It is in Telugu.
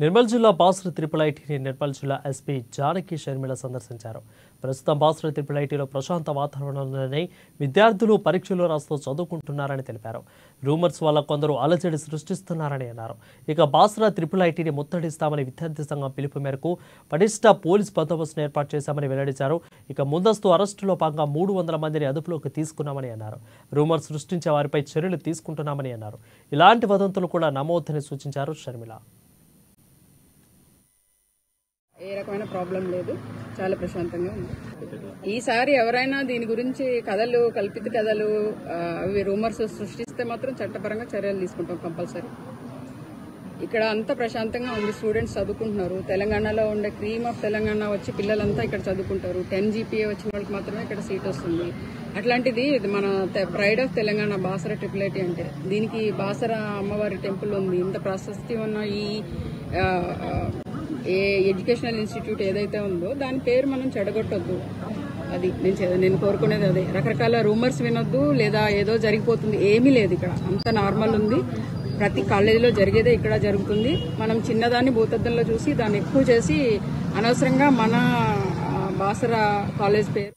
నిర్మల్ జిల్లా బాసర త్రిపుల్ ఐటీని నిర్మల్ జిల్లా ఎస్పీ జానకి షర్మిల సందర్శించారు. ప్రస్తుతం బాసర త్రిపుల్ ఐటీలో ప్రశాంత వాతావరణంలోనే విద్యార్థులు పరీక్షలు రాస్తూ చదువుకుంటున్నారని తెలిపారు. రూమర్స్ వల్ల కొందరు అలజడి సృష్టిస్తున్నారని అన్నారు. ఇక బాసర త్రిపుల్ ఐటీని ముట్టడిస్తామని విద్యార్థి సంఘం పిలుపు మేరకు పటిష్ట పోలీస్ బందోబస్తును ఏర్పాటు చేశామని వెల్లడించారు. ఇక ముందస్తు అరెస్టులో భాగంగా 300 మందిని అదుపులోకి తీసుకున్నామని అన్నారు. రూమర్స్ సృష్టించే వారిపై చర్యలు తీసుకుంటున్నామని అన్నారు. ఇలాంటి వదంతులు కూడా నమోదని సూచించారు షర్మిల. ఏ రకమైన ప్రాబ్లం లేదు, చాలా ప్రశాంతంగా ఉంది. ఈసారి ఎవరైనా దీని గురించి కథలు, కల్పిత కథలు, అవి రూమర్స్ సృష్టిస్తే మాత్రం చట్టపరంగా చర్యలు తీసుకుంటాం కంపల్సరీ. ఇక్కడ అంతా ప్రశాంతంగా ఉంది. స్టూడెంట్స్ చదువుకుంటున్నారు. తెలంగాణలో ఉండే క్రీమ్ ఆఫ్ తెలంగాణ వచ్చి పిల్లలంతా ఇక్కడ చదువుకుంటారు. 10 GPA వచ్చిన వాళ్ళకి మాత్రమే ఇక్కడ సీట్ వస్తుంది. అట్లాంటిది మన pride of Telangana Basara triple IT అంటే. దీనికి బాసర అమ్మవారి టెంపుల్ ఉంది. ఇంత ప్రాశస్తి ఉన్న ఈ ఏ ఎడ్యుకేషనల్ ఇన్స్టిట్యూట్ ఏదైతే ఉందో దాని పేరు మనం చెడగొట్టొద్దు. అది నేను కోరుకునేది అదే. రకరకాల రూమర్స్ వినొద్దు, లేదా ఏదో జరిగిపోతుంది, ఏమీ లేదు. ఇక్కడ అంత నార్మల్ ఉంది. ప్రతి కాలేజీలో జరిగేదే ఇక్కడ జరుగుతుంది. మనం చిన్నదాన్ని భూతద్దంలో చూసి దాన్ని ఎక్కువ చేసి అనవసరంగా మన బాసర కాలేజ్ పేరు